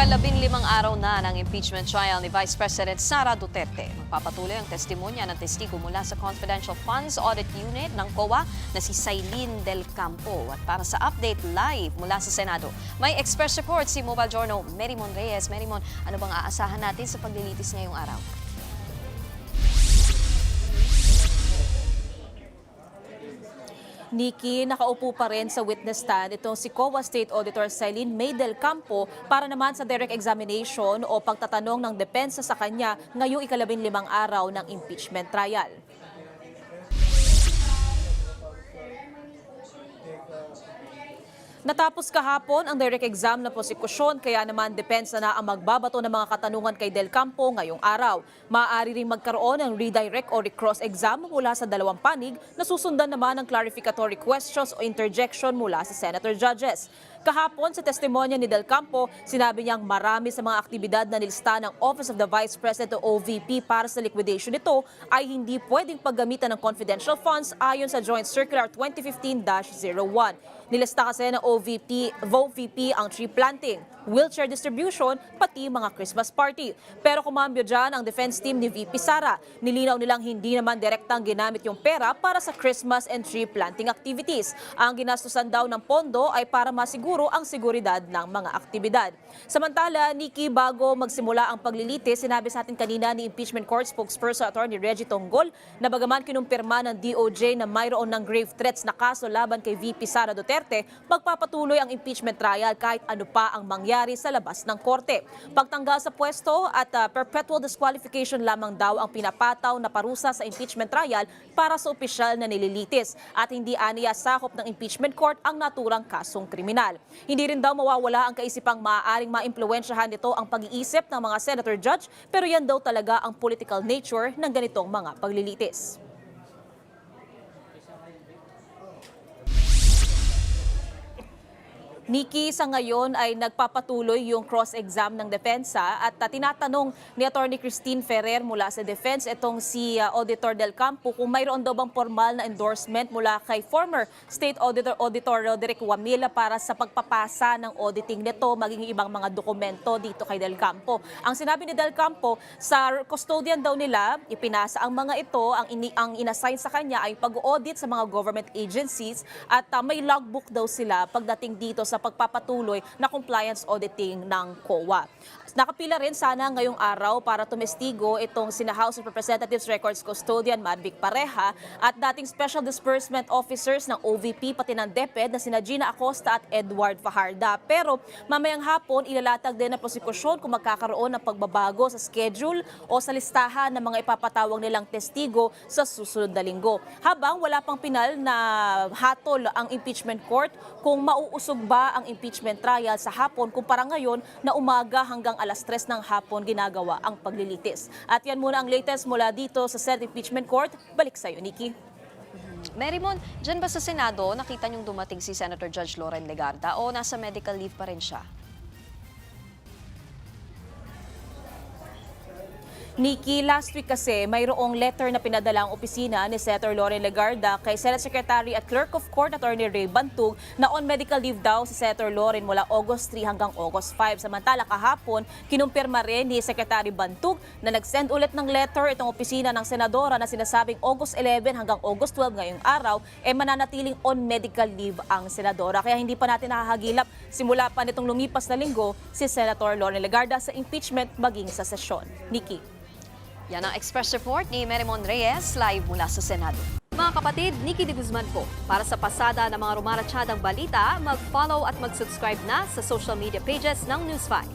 Ika-15 araw na ng impeachment trial ni Vice President Sara Duterte. Magpapatuloy ang testimonya ng testigo mula sa Confidential Funds Audit Unit ng COA na si Sailin Del Campo. At para sa update live mula sa Senado, may express report si Mobile Journal Merimon Reyes. Merimon, ano bang aasahan natin sa paglilitis ngayong araw? Nikki, nakaupo pa rin sa witness stand itong si COA State Auditor Sailin May Del Campo para naman sa direct examination o pagtatanong ng depensa sa kanya ngayong ika-15 araw ng impeachment trial. Natapos kahapon ang direct exam na prosekusyon kaya naman depensa na ang magbabato ng mga katanungan kay Del Campo ngayong araw. Maaari ring magkaroon ng redirect o recross exam mula sa dalawang panig na susundan naman ng clarificatory questions o interjection mula sa senator judges. Kahapon sa testimonya ni Del Campo, sinabi niyang marami sa mga aktibidad na nilista ng Office of the Vice President o OVP para sa liquidation nito ay hindi pwedeng paggamitan ng confidential funds ayon sa Joint Circular 2015-01. Nilista kasi ng VP ang tree planting, wheelchair distribution, pati mga Christmas party. Pero kumambyo dyan ang defense team ni VP Sara. Nilinaw nilang hindi naman direktang ginamit yung pera para sa Christmas and tree planting activities. Ang ginastusan daw ng pondo ay para masiguro ang seguridad ng mga aktibidad. Samantala, Nikki, bago magsimula ang paglilitis, sinabi sa atin kanina ni Impeachment Court spokesperson Attorney Reggie Tonggol na bagaman kinumpirma ng DOJ na mayroon ng grave threats na kaso laban kay VP Sara Duterte, magpapatuloy ang impeachment trial kahit ano pa ang mangyari sa labas ng korte. Pagtanggal sa pwesto at perpetual disqualification lamang daw ang pinapataw na parusa sa impeachment trial para sa opisyal na nililitis at hindi aniya sakop ng impeachment court ang naturang kasong kriminal. Hindi rin daw mawawala ang kaisipang maaaring maimpluwensyahan nito ang pag-iisip ng mga senator judge pero yan daw talaga ang political nature ng ganitong mga paglilitis. Nikki, sa ngayon ay nagpapatuloy yung cross-exam ng depensa at tinatanong ni Attorney Christine Ferrer mula sa defense itong si Auditor Del Campo kung mayroon daw bang formal na endorsement mula kay former State Auditor Roderick Wamila para sa pagpapasa ng auditing nito maging ibang mga dokumento dito kay Del Campo. Ang sinabi ni Del Campo, sa custodian daw nila, ipinasa ang mga ito, ang inassign sa kanya ay pag-audit sa mga government agencies at may logbook daw sila pagdating dito sa pagpapatuloy na compliance auditing ng COA. Nakapila rin sana ngayong araw para tumestigo itong sina House of Representatives Records Custodian Madvic Pareha at dating Special Disbursement Officers ng OVP pati ng DepEd na sina Gina Acosta at Edward Fajarda. Pero mamayang hapon ilalatag din ang prosekusyon kung magkakaroon ng pagbabago sa schedule o sa listahan ng mga ipapatawag nilang testigo sa susunod na linggo. Habang wala pang pinal na hatol ang impeachment court kung mauusog ba ang impeachment trial sa hapon kumpara ngayon na umaga hanggang alas 3 ng hapon ginagawa ang paglilitis. At yan muna ang latest mula dito sa Senate Impeachment Court. Balik sa iyo, Nikki. Merimon, dyan ba sa Senado nakita niyong dumating si Senator Judge Loren Legarda o nasa medical leave pa rin siya? Nikki, last week kasi mayroong letter na pinadala ang opisina ni Senator Loren Legarda kay Senate Secretary at Clerk of Court Attorney Ray Bantug na on medical leave daw si Senator Loren mula August 3 hanggang August 5. Samantala kahapon, kinumpirma rin ni Secretary Bantug na nag-send ulit ng letter itong opisina ng Senadora na sinasabing August 11 hanggang August 12 ngayong araw mananatiling on medical leave ang Senadora. Kaya hindi pa natin nakahagilap simula pa nitong lumipas na linggo si Senator Loren Legarda sa impeachment maging sa sesyon. Nikki. Yan ang express report ni Merimon Reyes live mula sa Senado. Mga kapatid, Nikki de Guzman po. Para sa pasada ng mga rumaratsyadang balita, mag-follow at mag-subscribe na sa social media pages ng News 5.